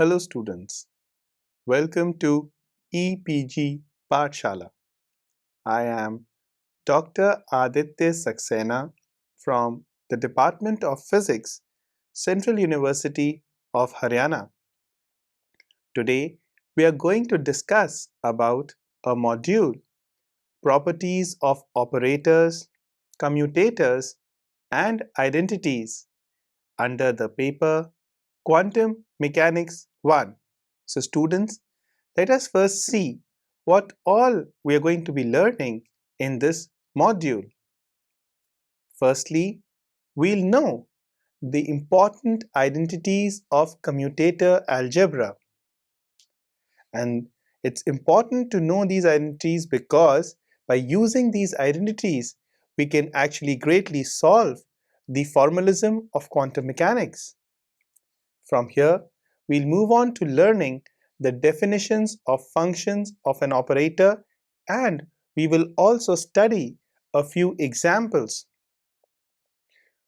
Hello students, welcome to EPG Pathshala. I am Dr. Aditya Saxena from the Department of Physics, Central University of Haryana. Today we are going to discuss about a module, properties of operators, commutators and identities under the paper Quantum Mechanics 1. So students, let us first see what all we are going to be learning in this module. Firstly, we'll know the important identities of commutator algebra. And it's important to know these identities because by using these identities, we can actually greatly solve the formalism of quantum mechanics. From here, we'll move on to learning the definitions of functions of an operator, and we will also study a few examples.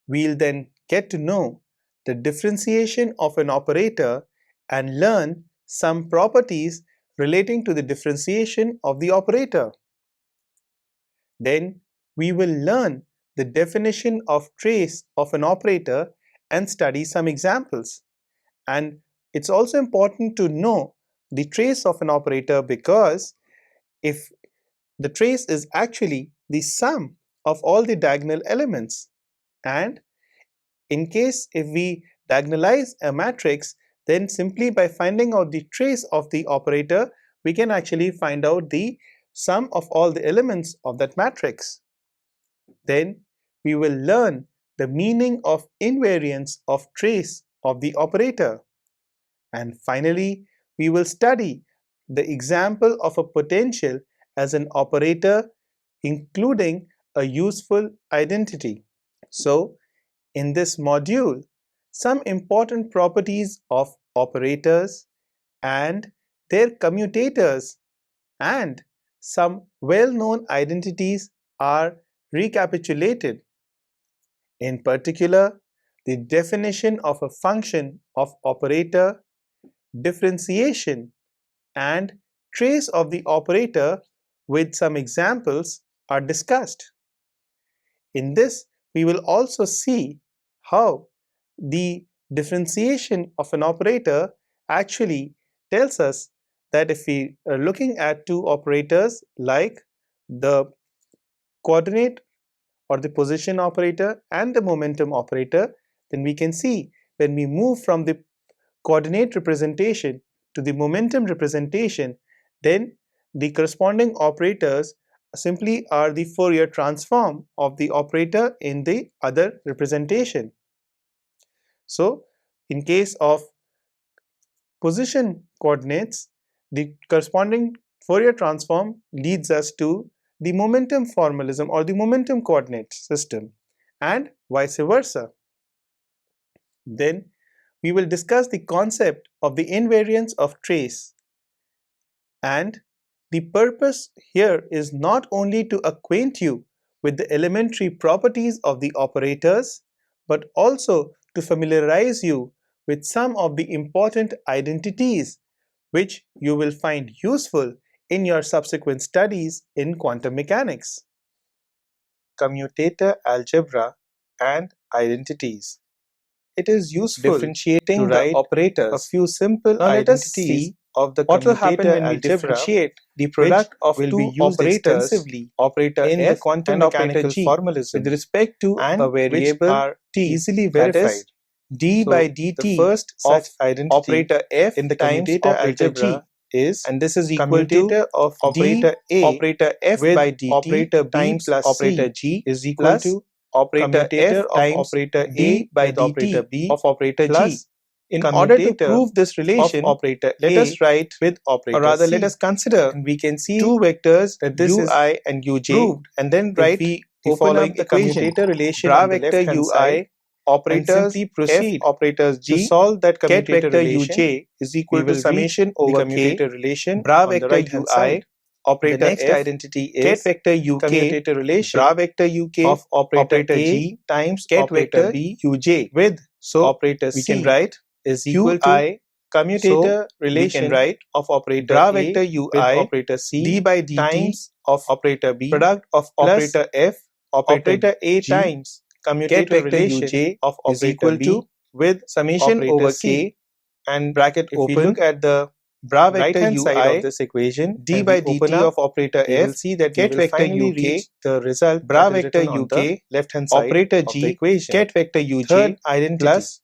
We'll then get to know the differentiation of an operator and learn some properties relating to the differentiation of the operator. Then we will learn the definition of trace of an operator and study some examples. And it's also important to know the trace of an operator because if the trace is actually the sum of all the diagonal elements, and in case if we diagonalize a matrix, then simply by finding out the trace of the operator, we can actually find out the sum of all the elements of that matrix. Then we will learn the meaning of invariance of trace of the operator. And finally, we will study the example of a potential as an operator, including a useful identity. So, in this module, some important properties of operators and their commutators and some well-known identities are recapitulated. In particular, the definition of a function of operator, differentiation and trace of the operator with some examples are discussed. In this, we will also see how the differentiation of an operator actually tells us that if we are looking at two operators like the coordinate or the position operator and the momentum operator, then we can see when we move from the coordinate representation to the momentum representation, then the corresponding operators simply are the Fourier transform of the operator in the other representation. So, in case of position coordinates, the corresponding Fourier transform leads us to the momentum formalism or the momentum coordinate system, and vice versa. Then we will discuss the concept of the invariance of trace, and the purpose here is not only to acquaint you with the elementary properties of the operators, but also to familiarize you with some of the important identities which you will find useful in your subsequent studies in quantum mechanics. Commutator algebra and identities. It is useful differentiating the operators. A few simple identities of the what will happen when we differentiate the product of two operators operator in F the quantum mechanical formalism with respect to a variable are easily verified. D so by dt the first such identity operator F in the commutator algebra is, and this is equal to of operator A operator F with by dt operator B times plus operator G is equal to operator F times operator A by dt operator B of operator G. In order to prove this relation of operator let us write with operator or rather C. Let us consider, and we can see two vectors that this UI is and uj proved, and then write the following the commutator relation bra vector ui operators simply proceed F operators G to solve that commutator relation uj is equal to summation over commutator relation bra vector right ui operator the next F identity is ket vector uk commutator relation bra vector uk of operator A G times ket vector B uj with so operator we C can write is equal to commutator relation write of operator bra A vector with ui operator C d by dt times of operator B product of plus operator f operator A G times commutator vector relation uj of is operator equal B to with summation operator over C. k And bracket if we open look at the bra right vector hand side ui of this equation d and by we open dt up of operator we will f see that we ket will vector finally uk reach the result bra that is vector written on uk the left hand side operator of the g equation. ket vector uj Third identity plus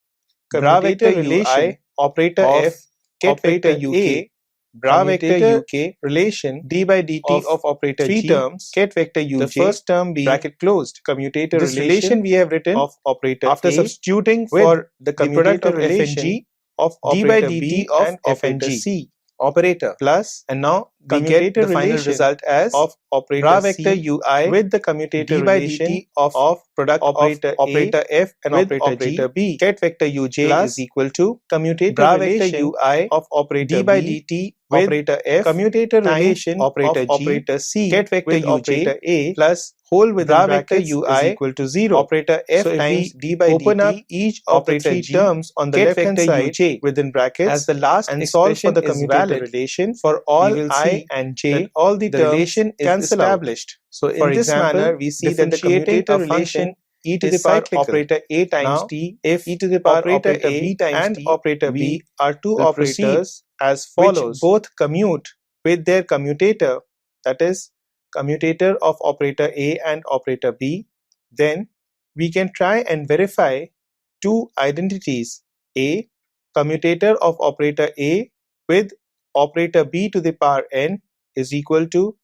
bra commutator vector relation ui operator of F ket vector operator uk A bra vector commutator uk relation d by dt of operator three G, terms ket vector the uj first term being bracket closed. commutator This relation we have written of operator after A substituting with for the the product commutator of f and relation g of d by operator dt B of and f and operator g C operator. plus And now we get commutator the final relation result as of operator bra vector C ui with the commutator d by dt relation of product operator of A operator f and with operator operator g B ket vector uj plus is equal to commutator bra vector relation ui of operator d by B dt with operator f commutator times relation operator of g operator C ket vector with uj operator A plus whole within bra vector brackets is ui equal to 0. operator f So if times we d by open up dt each of the operator three g terms on the ket left hand vector side uj within as brackets the last and solve for expression the is commutator valid relation, for we all will i see and that j, all the the terms relation is cancel out. established. So For in this example, manner, we see that the differentiating commutator a function relation e to the is power cyclical. operator a times Now, t if e to the power operator operator A b times and t, operator we B are two will proceed operators as which follows. both commute with their commutator, that is, commutator of operator A and operator B, then we can try and verify two identities. A, commutator of operator A with operator B to the power n is equal to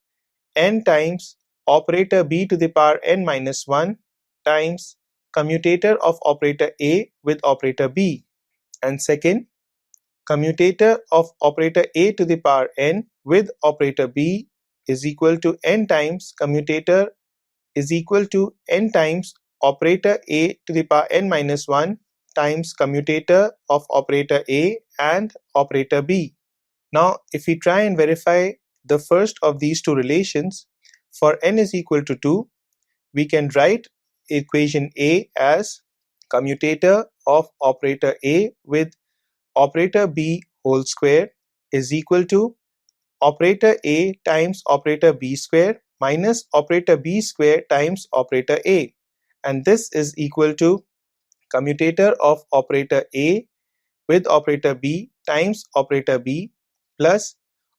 n times operator B to the power n minus 1 times commutator of operator A with operator B. And second, commutator of operator A to the power n with operator B is equal to n times commutator is equal to n times operator A to the power n minus 1 times commutator of operator A and operator B. Now, if we try and verify the first of these two relations, for n is equal to 2, we can write equation A as commutator of operator A with operator B whole square is equal to operator A times operator B square minus operator B square times operator A. And this is equal to commutator of operator A with operator B times operator B plus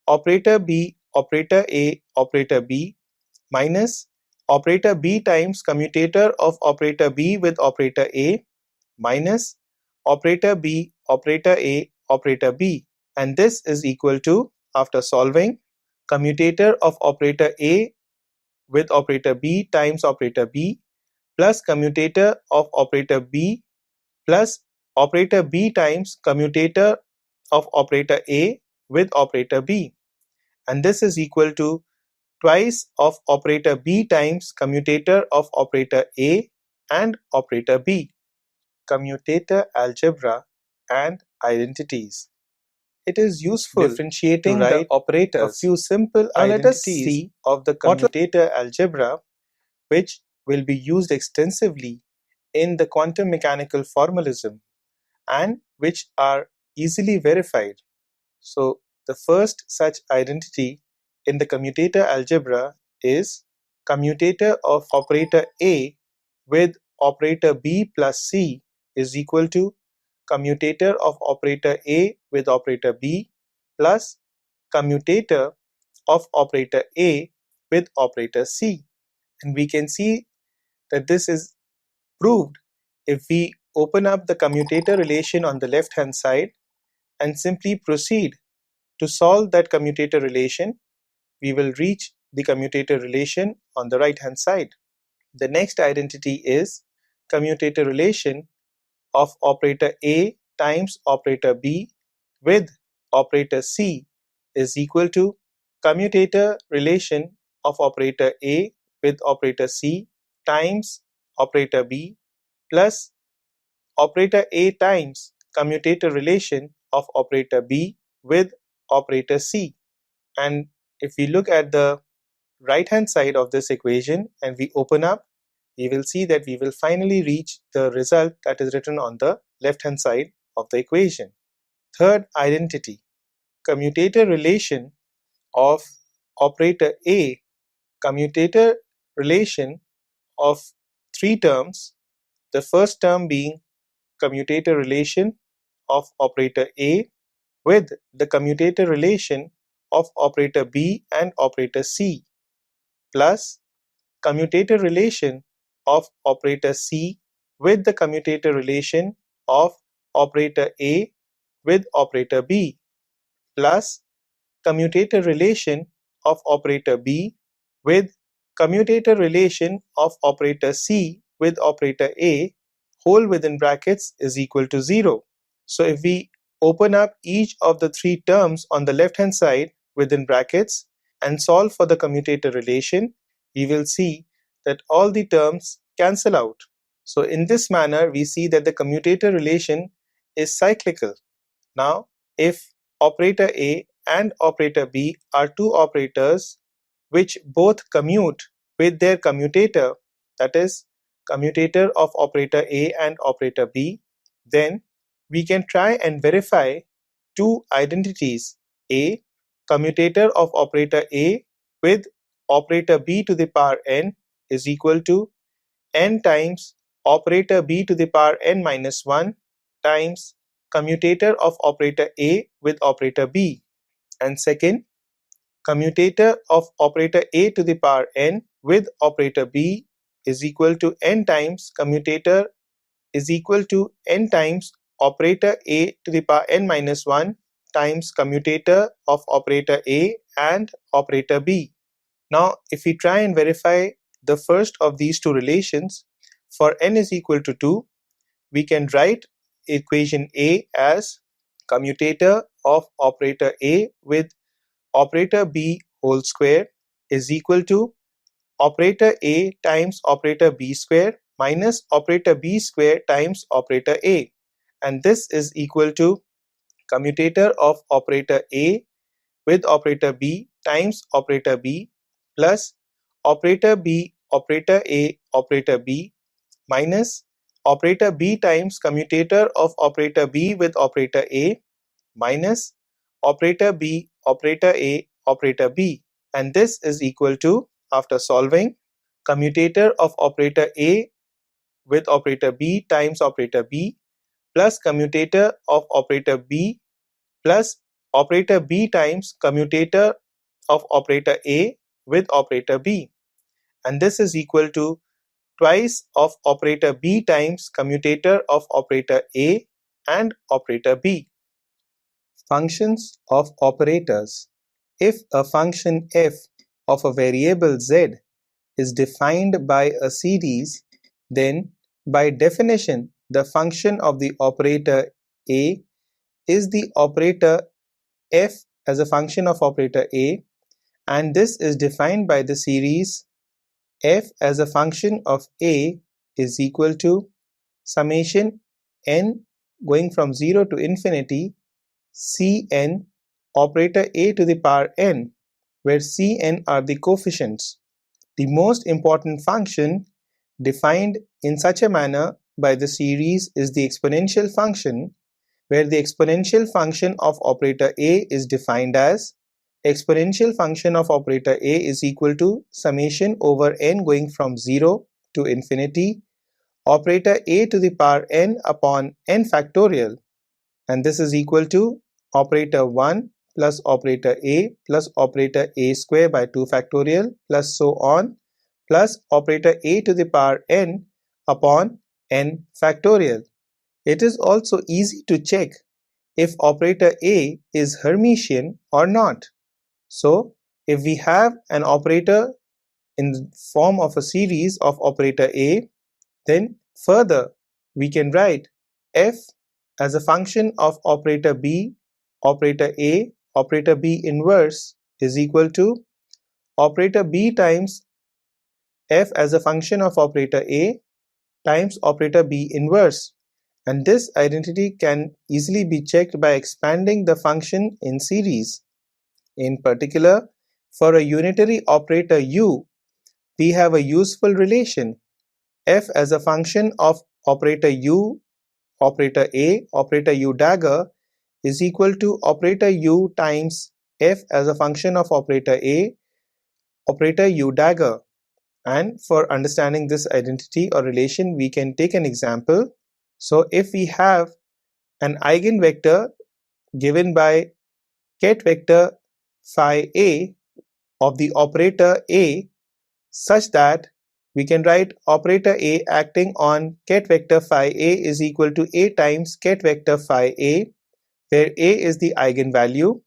operator B operator A operator B minus operator B times commutator of operator B with operator A minus operator B operator A operator B, and this is equal to, after solving, commutator of operator A with operator B times operator B plus commutator of operator B plus operator B times commutator of operator A with operator B, and this is equal to twice of operator B times commutator of operator A and operator B. Commutator algebra and identities. It is useful Differentiating to the write operators. a few simple Now let us identities see of the what commutator algebra, which will be used extensively in the quantum mechanical formalism and which are easily verified. So the first such identity in the commutator algebra is commutator of operator A with operator B plus C is equal to commutator of operator A with operator B plus commutator of operator A with operator C. And we can see that this is proved if we open up the commutator relation on the left hand side and simply proceed to solve that commutator relation. We will reach the commutator relation on the right hand side. The next identity is commutator relation of operator A times operator B with operator C is equal to commutator relation of operator A with operator C times operator B plus operator A times commutator relation of operator B with operator C. And if we look at the right hand side of this equation and we open up, we will see that we will finally reach the result that is written on the left hand side of the equation. Third identity, commutator relation of operator A, commutator relation of three terms, the first term being commutator relation of operator A with the commutator relation of operator B and operator C, plus commutator relation of operator C with the commutator relation of operator A with operator B, plus commutator relation of operator B with commutator relation of operator C with operator A, whole within brackets is equal to 0. So if we open up each of the three terms on the left hand side within brackets and solve for the commutator relation, we will see that all the terms cancel out. So in this manner, we see that the commutator relation is cyclical. Now, if operator A and operator B are two operators which both commute with their commutator, that is, commutator of operator A and operator B, then we can try and verify two identities. A, commutator of operator A with operator B to the power n is equal to n times operator B to the power n minus 1 times commutator of operator A with operator B. And second, commutator of operator A to the power n with operator B is equal to n times commutator is equal to n times operator A to the power n minus 1 times commutator of operator A and operator B. Now, if we try and verify the first of these two relations, for n is equal to 2, we can write equation A as commutator of operator A with operator B whole square is equal to operator A times operator B square minus operator B square times operator A, and this is equal to commutator of operator A with operator B times operator B plus operator B operator A operator B minus operator B times commutator of operator B with operator A minus operator B operator A operator B, and this is equal to, after solving, commutator of operator A with operator B times operator B plus commutator of operator B plus operator B times commutator of operator A with operator B, and this is equal to twice of operator B times commutator of operator A and operator B. Functions of operators. If a function f of a variable z is defined by a series, then by definition the function of the operator A is the operator f as a function of operator A, and this is defined by the series f as a function of A is equal to summation n going from 0 to infinity Cn operator A to the power n, where Cn are the coefficients. The most important function defined in such a manner by the series is the exponential function, where the exponential function of operator A is defined as exponential function of operator A is equal to summation over n going from 0 to infinity operator A to the power n upon n factorial, and this is equal to operator 1 plus operator A plus operator A square by 2 factorial plus so on plus operator A to the power n upon n factorial. It is also easy to check if operator A is Hermitian or not. So, if we have an operator in the form of a series of operator A, then further we can write f as a function of operator B, operator A, operator B inverse is equal to operator B times f as a function of operator A times operator B inverse, and this identity can easily be checked by expanding the function in series. In particular, for a unitary operator U, we have a useful relation f as a function of operator U, operator A, operator U dagger is equal to operator U times F as a function of operator A, operator U dagger. And for understanding this identity or relation, we can take an example. So if we have an eigenvector given by ket vector phi A of the operator A such that we can write operator A acting on ket vector phi A is equal to A times ket vector phi A, where A is the eigenvalue,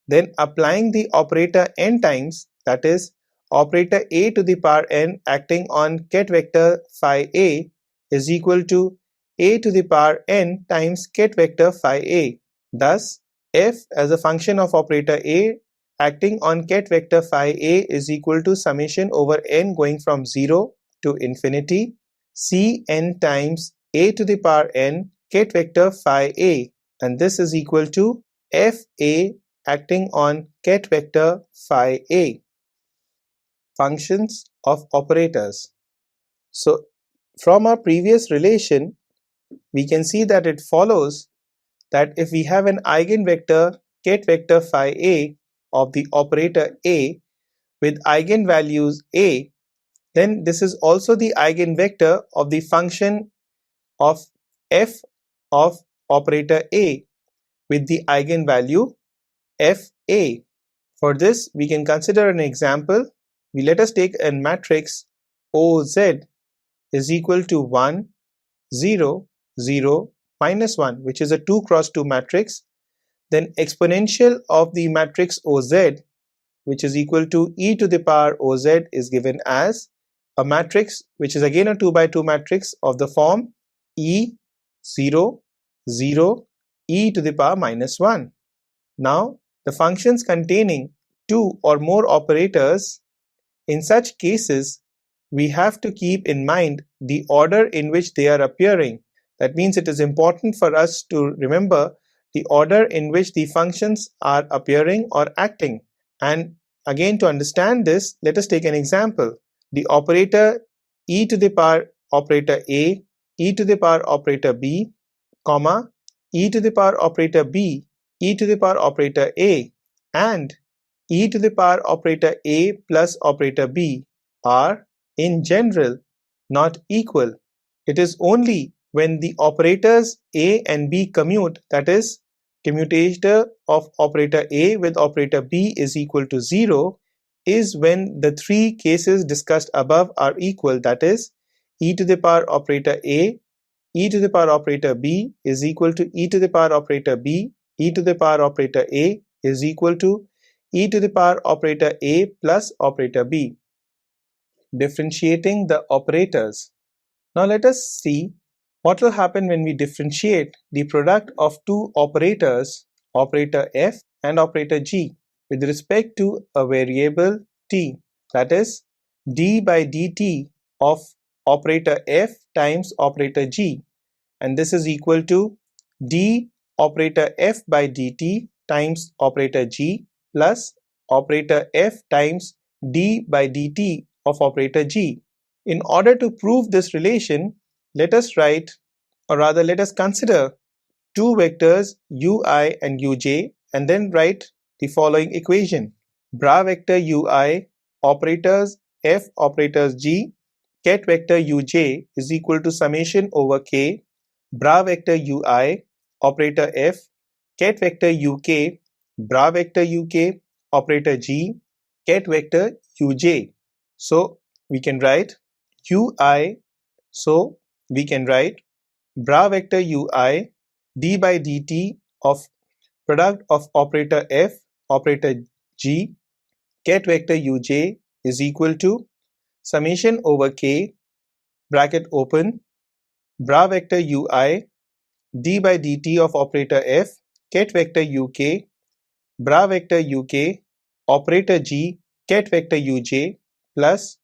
then applying the operator n times, that is operator A to the power n acting on ket vector phi A is equal to A to the power n times ket vector phi A. Thus, f as a function of operator A acting on ket vector phi A is equal to summation over n going from 0 to infinity Cn times A to the power n ket vector phi A, and this is equal to Fa acting on ket vector phi A. Functions of operators. So from our previous relation, we can see that it follows that if we have an eigenvector ket vector phi A of the operator A with eigenvalues A, then this is also the eigenvector of the function of f of operator A with the eigenvalue Fa. For this, we can consider an example. Let us take a matrix OZ is equal to 1, 0, 0, minus 1, which is a 2 cross 2 matrix. Then exponential of the matrix OZ, which is equal to e to the power OZ, is given as a matrix which is again a 2 by 2 matrix of the form e 0, 0, e to the power minus 1. Now, the functions containing two or more operators, in such cases, we have to keep in mind the order in which they are appearing. That means it is important for us to remember the order in which the functions are appearing or acting. And again, to understand this, let us take an example. The operator e to the power operator A, e to the power operator B, comma, e to the power operator B, e to the power operator A, and e to the power operator A plus operator B are, in general, not equal. It is only when the operators A and B commute, that is, commutator of operator A with operator B is equal to 0, is when the three cases discussed above are equal, that is, e to the power operator A, e to the power operator B is equal to e to the power operator B, e to the power operator A is equal to e to the power operator A plus operator B. Differentiating the operators. Now let us see what will happen when we differentiate the product of two operators, operator F and operator G, with respect to a variable t, that is d by dt of operator F times operator G, and this is equal to d operator F by dt times operator G plus operator F times d by dt of operator G. In order to prove this relation, let us write, or rather let us consider two vectors ui and uj and then write the following equation. Bra vector ui operators f operators g ket vector uj is equal to summation over k bra vector ui operator f ket vector uk bra vector uk operator g ket vector uj. So we can write ui, so we can write bra vector ui d by dt of product of operator f operator g ket vector uj is equal to summation over k bracket open bra vector ui d by dt of operator f ket vector uk bra vector uk operator g ket vector uj plus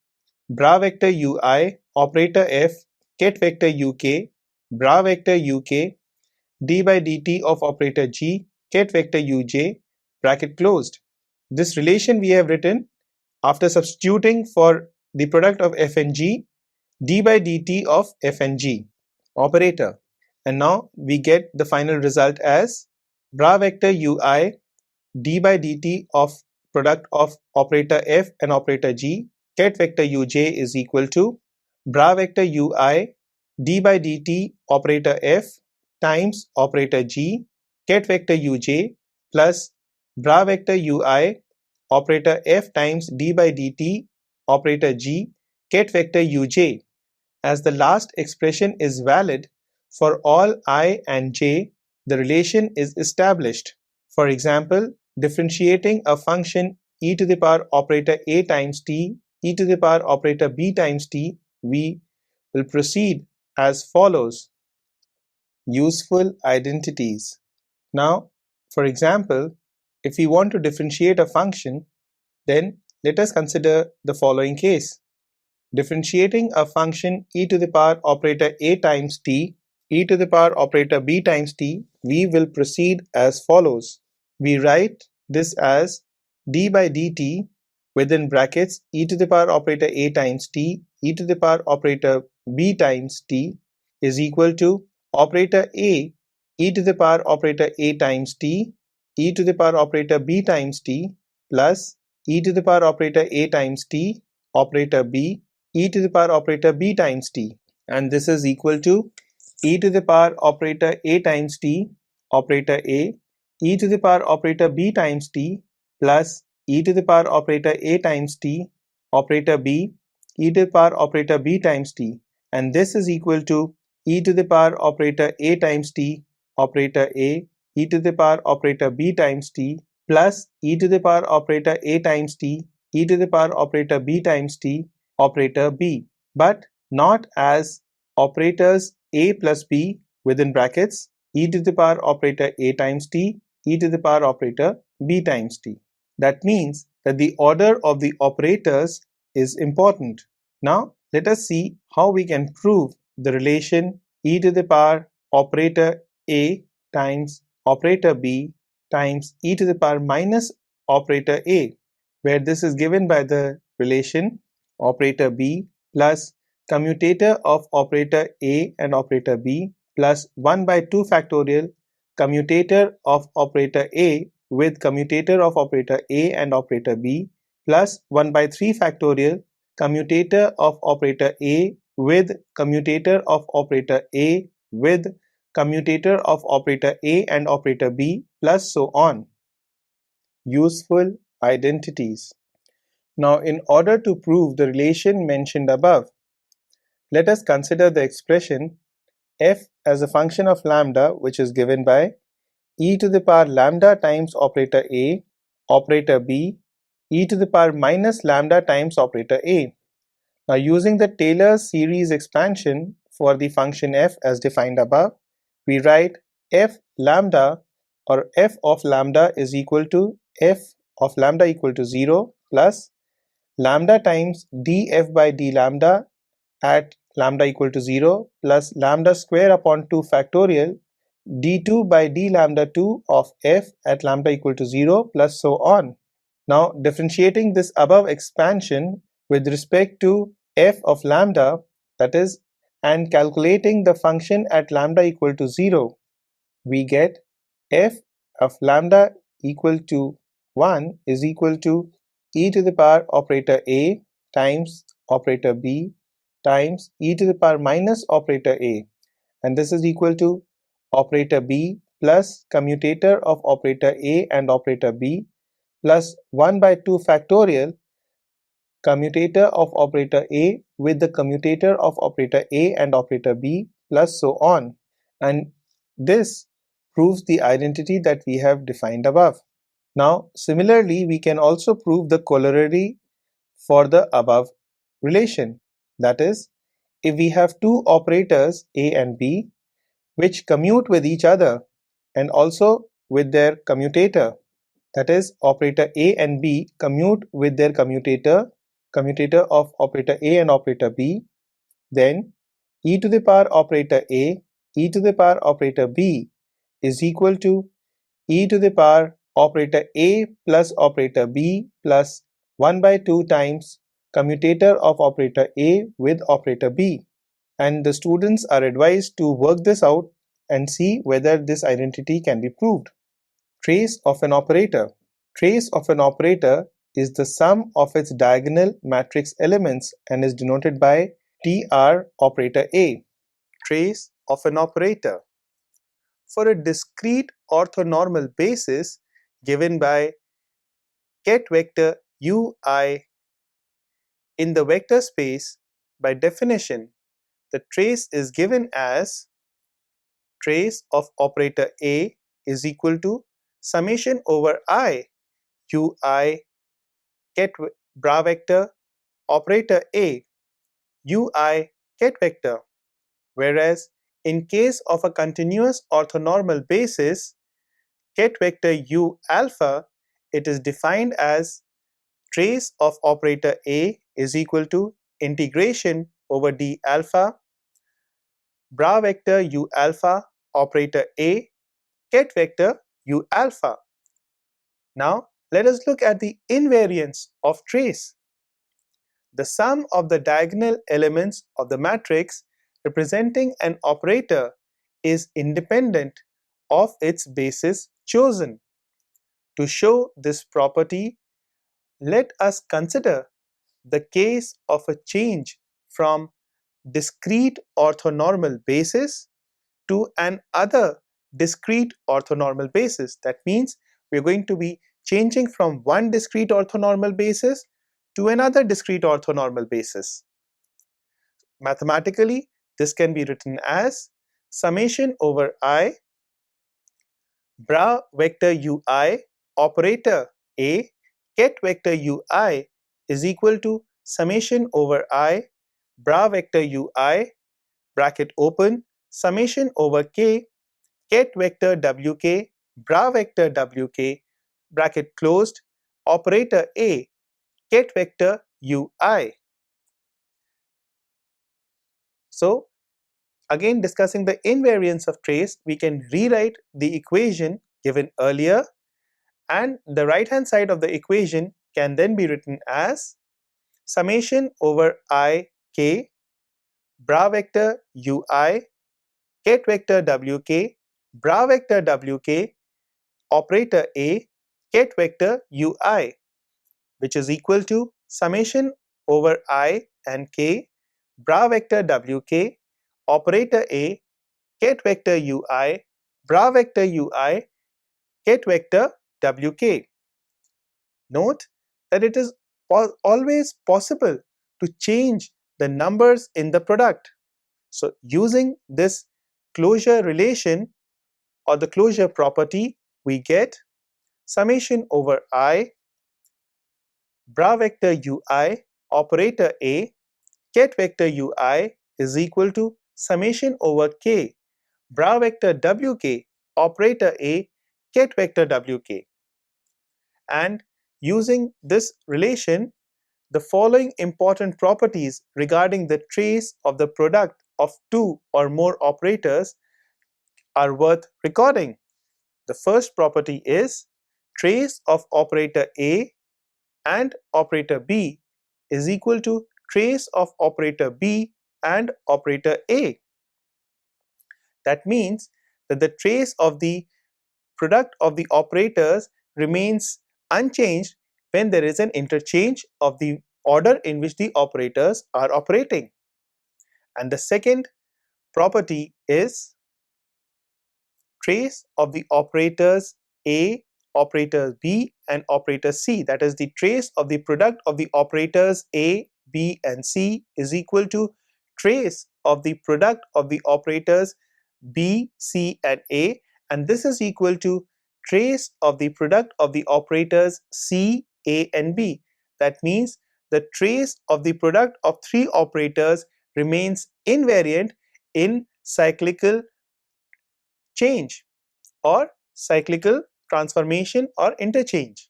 bra vector ui operator f ket vector uk bra vector uk d by dt of operator g ket vector uj bracket closed. This relation we have written after substituting for the product of f and g, d by dt of f and g operator, and now we get the final result as bra vector ui d by dt of product of operator f and operator g, ket vector uj is equal to bra vector ui d by dt operator f times operator g, ket vector uj plus bra vector ui operator f times d by dt operator g, ket vector uj. As the last expression is valid for all I and j, the relation is established. For example, differentiating a function e to the power operator a times t, e to the power operator b times t, we will proceed as follows. Useful identities. Now, for example, if we want to differentiate a function, then let us consider the following case. Differentiating a function e to the power operator a times t, e to the power operator b times t, we will proceed as follows. We write this as d by dt within brackets e to the power operator a times t, e to the power operator b times t is equal to operator a e to the power operator a times t, e to the power operator b times t plus e to the power operator a times t operator b e to the power operator b times t, and this is equal to e to the power operator a times t operator a e to the power operator b times t plus e to the power operator a times t operator b e to the power operator b times t, and this is equal to e to the power operator a times t operator a e to the power operator b times t plus e to the power operator a times t e to the power operator b times t operator b, but not as operators a plus b within brackets e to the power operator a times t e to the power operator b times t. That means that the order of the operators is important. Now let us see how we can prove the relation e to the power operator a times operator b times e to the power minus operator a, where this is given by the relation operator b plus commutator of operator a and operator b plus 1 by 2 factorial commutator of operator a with commutator of operator a and operator b plus 1 by 3 factorial commutator of operator a with commutator of operator a with commutator of operator a and operator b plus so on. Useful identities. Now, in order to prove the relation mentioned above, let us consider the expression f as a function of lambda, which is given by e to the power lambda times operator a, operator b, e to the power minus lambda times operator a. Now, using the Taylor series expansion for the function f as defined above, we write f lambda or f of lambda is equal to f of lambda equal to 0 plus lambda times df by d lambda at lambda equal to 0 plus lambda square upon 2 factorial d2 by d lambda 2 of f at lambda equal to 0 plus so on. Now differentiating this above expansion with respect to f of lambda, that is, and calculating the function at lambda equal to 0, we get f of lambda equal to 1 is equal to e to the power operator a times operator b times e to the power minus operator a, and this is equal to operator b plus commutator of operator a and operator b plus 1 by 2 factorial commutator of operator a with the commutator of operator a and operator b plus so on, and this proves the identity that we have defined above. Now similarly, we can also prove the corollary for the above relation, that is, if we have two operators a and b which commute with each other and also with their commutator, that is, operator a and b commute with their commutator of operator a and operator b, then e to the power operator a e to the power operator b is equal to e to the power operator a plus operator b plus 1 by 2 times commutator of operator a with operator b, and the students are advised to work this out and see whether this identity can be proved. Trace of an operator. Trace of an operator is the sum of its diagonal matrix elements and is denoted by TR operator A. Trace of an operator. For a discrete orthonormal basis given by ket vector ui in the vector space, by definition, the trace is given as trace of operator A is equal to summation over I ui ket bra vector operator A ui ket vector, whereas in case of a continuous orthonormal basis ket vector u alpha, it is defined as trace of operator A is equal to integration over d alpha bra vector u alpha operator A ket vector u alpha. Now let us look at the invariance of trace. The sum of the diagonal elements of the matrix representing an operator is independent of its basis chosen. To show this property, let us consider the case of a change from discrete orthonormal basis to an other discrete orthonormal basis. That means we're going to be changing from one discrete orthonormal basis to another discrete orthonormal basis. Mathematically, this can be written as summation over I bra vector ui operator A ket vector ui is equal to summation over I bra vector ui bracket open summation over k ket vector wk bra vector wk bracket closed operator A ket vector ui. So again discussing the invariance of trace, we can rewrite the equation given earlier, and the right hand side of the equation can then be written as summation over I k bra vector ui ket vector wk bra vector wk operator A ket vector ui, which is equal to summation over I and k bra vector wk operator A ket vector ui bra vector ui ket vector wk. Note that it is always possible to change the numbers in the product. So using this closure relation or the closure property, we get summation over I bra vector ui operator A ket vector ui is equal to summation over k bra vector wk operator A ket vector wk. And using this relation, the following important properties regarding the trace of the product of two or more operators are worth recording. The first property is trace of operator A and operator B is equal to trace of operator B and operator A. That means that the trace of the product of the operators remains unchanged when there is an interchange of the order in which the operators are operating. And the second property is trace of the operators A, operator B and operator C. That is, the trace of the product of the operators A, B and C is equal to trace of the product of the operators B, C and A, and this is equal to trace of the product of the operators C, A and B. That means the trace of the product of three operators remains invariant in cyclical change or cyclical transformation or interchange.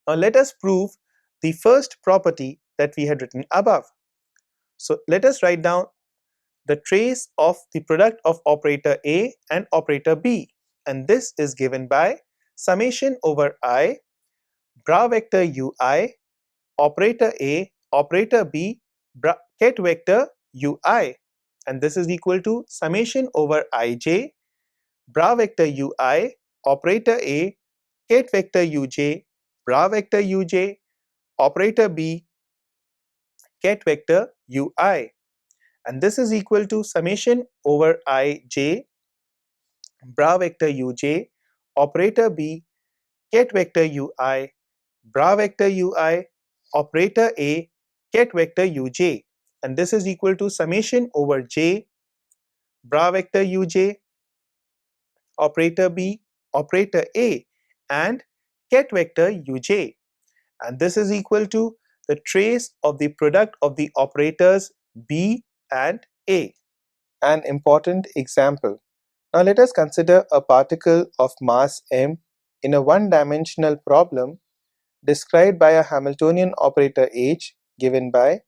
Now let us prove the first property that we had written above. So let us write down the trace of the product of operator A and operator B, and this is given by summation over I bra vector ui operator A operator B ket vector ui, and this is equal to summation over ij bra vector ui operator A, ket vector uj, bra vector uj, operator B, ket vector ui. And this is equal to summation over ij, bra vector uj, operator B, ket vector ui, bra vector ui, operator A, ket vector uj. And this is equal to summation over j, bra vector uj, operator B, operator A, and ket vector uj. And this is equal to the trace of the product of the operators B and A. An important example. Now let us consider a particle of mass m in a one-dimensional problem described by a Hamiltonian operator H given by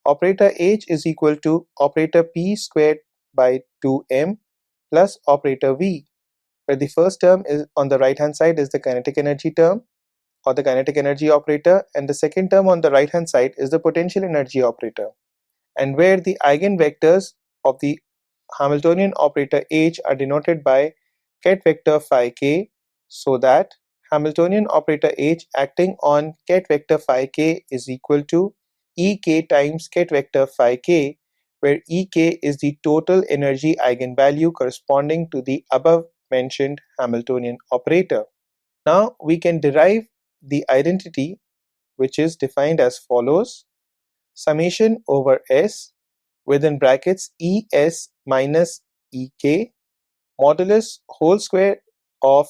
operator H is equal to operator P squared by 2m plus operator V, where the first term is on the right hand side is the kinetic energy term or the kinetic energy operator, and the second term on the right hand side is the potential energy operator, and where the eigenvectors of the Hamiltonian operator H are denoted by ket vector phi k, so that Hamiltonian operator H acting on ket vector phi k is equal to Ek times ket vector phi k, where Ek is the total energy eigenvalue corresponding to the above mentioned Hamiltonian operator. Now we can derive the identity, which is defined as follows: summation over S within brackets Es minus Ek modulus whole square of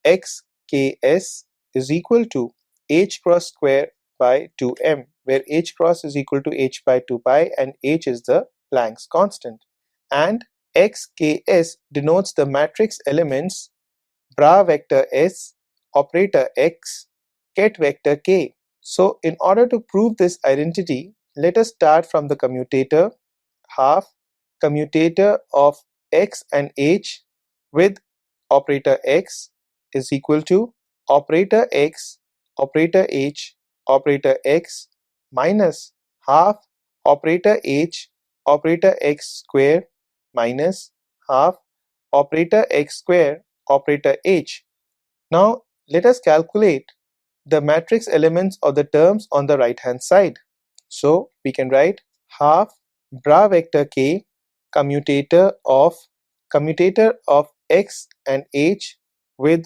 xks is equal to h cross square by 2m, where h cross is equal to h by 2 pi and h is the Planck's constant, and xks denotes the matrix elements bra vector S, operator X, ket vector K. So in order to prove this identity, let us start from the commutator half commutator of X and H with operator X is equal to operator X, operator H, operator X minus half operator H, operator X square minus half operator X square, operator H. Now let us calculate the matrix elements of the terms on the right hand side. So we can write half bra vector k commutator of x and h with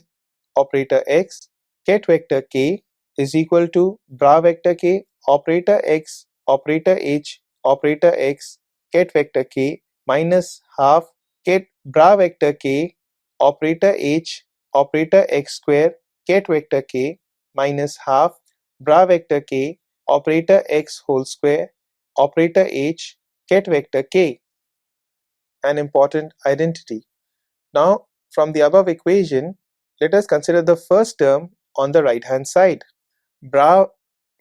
operator x, ket vector k is equal to bra vector k operator x, operator h, operator x, ket vector k minus half ket bra vector k operator h, operator x square, ket vector k minus half bra vector k operator x whole square, operator h, ket vector k. An important identity. Now from the above equation, let us consider the first term on the right hand side. Bra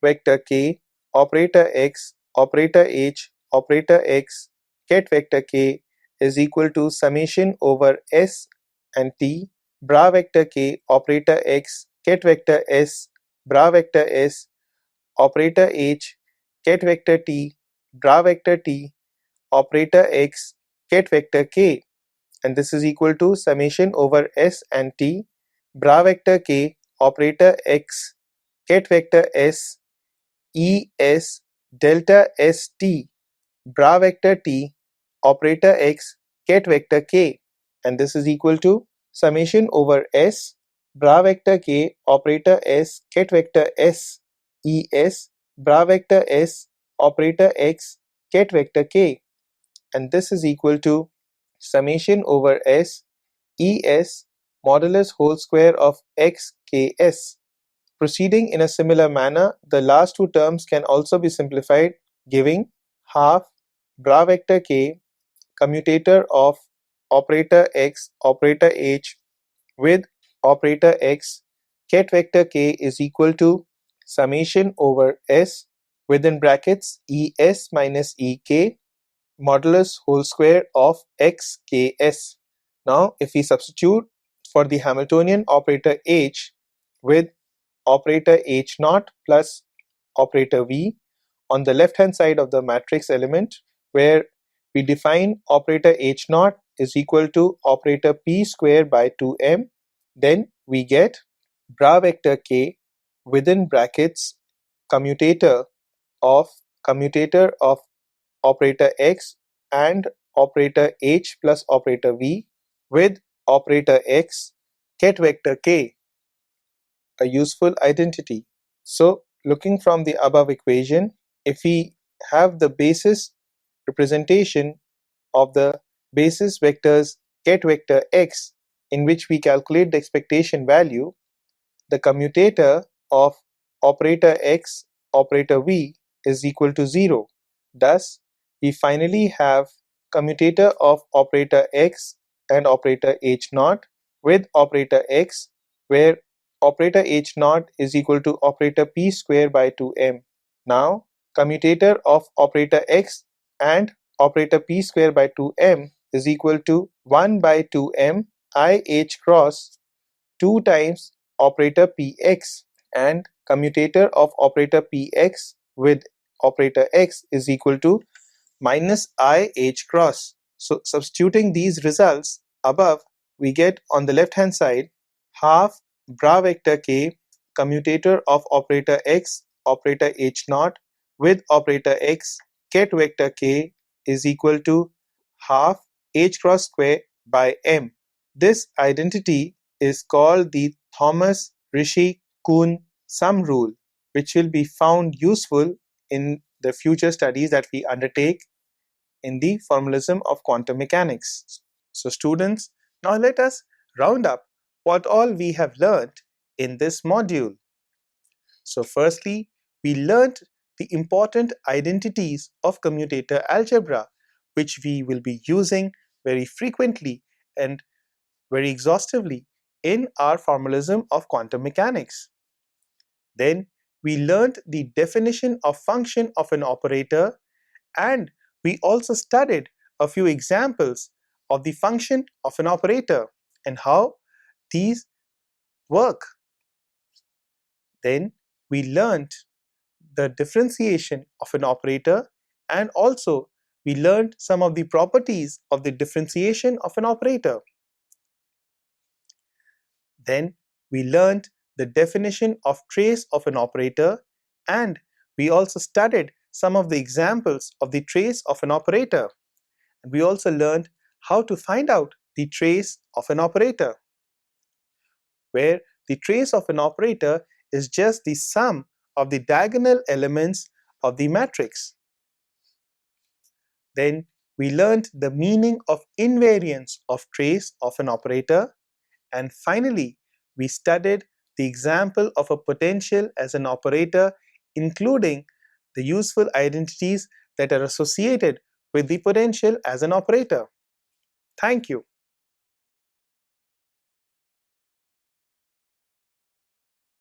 vector k, operator x, operator h, operator x, ket vector k is equal to summation over s and t, bra vector k, operator x, ket vector s, bra vector s, operator h, ket vector t, bra vector t, operator x, ket vector k, and this is equal to summation over s and t, bra vector k, operator x, ket vector s, es delta st, bra vector t, operator x, ket vector k, and this is equal to summation over s, bra vector k, operator s, ket vector s, es, bra vector s, operator x, ket vector k, and this is equal to summation over s, es modulus whole square of xks. Proceeding in a similar manner, the last two terms can also be simplified, giving half bra vector k commutator of operator x, operator h with operator x, ket vector k is equal to summation over s within brackets es minus ek modulus whole square of xks. Now if we substitute for the Hamiltonian operator H with operator H naught plus operator V on the left hand side of the matrix element, where we define operator H naught is equal to operator P square by 2m, then we get bra vector k within brackets commutator of operator x and operator h plus operator v with operator x ket vector k, a useful identity. So looking from the above equation, if we have the basis representation of the basis vectors ket vector x, in which we calculate the expectation value, the commutator of operator x, operator v is equal to 0. Thus, we finally have commutator of operator x and operator h naught with operator x, where operator h naught is equal to operator p square by 2m. Now, commutator of operator x and operator p square by 2m is equal to 1 by 2m I h cross 2 times operator px, and commutator of operator px with operator x is equal to minus I h cross. So substituting these results above, we get on the left hand side half bra vector k commutator of operator x, operator h naught with operator x ket vector k is equal to half h cross square by m. This identity is called the Thomas-Rishi-Kuhn sum rule, which will be found useful in the future studies that we undertake in the formalism of quantum mechanics. So students, now let us round up what all we have learned in this module. So firstly, we learned the important identities of commutator algebra, which we will be using very frequently and very exhaustively in our formalism of quantum mechanics. Then we learned the definition of function of an operator, and we also studied a few examples of the function of an operator and how these work. Then we learned the differentiation of an operator, and also we learned some of the properties of the differentiation of an operator. Then we learned the definition of trace of an operator, and we also studied some of the examples of the trace of an operator. And we also learned how to find out the trace of an operator, where the trace of an operator is just the sum of the diagonal elements of the matrix. Then we learned the meaning of invariance of trace of an operator, and finally we studied the example of a potential as an operator, including the useful identities that are associated with the potential as an operator. Thank you.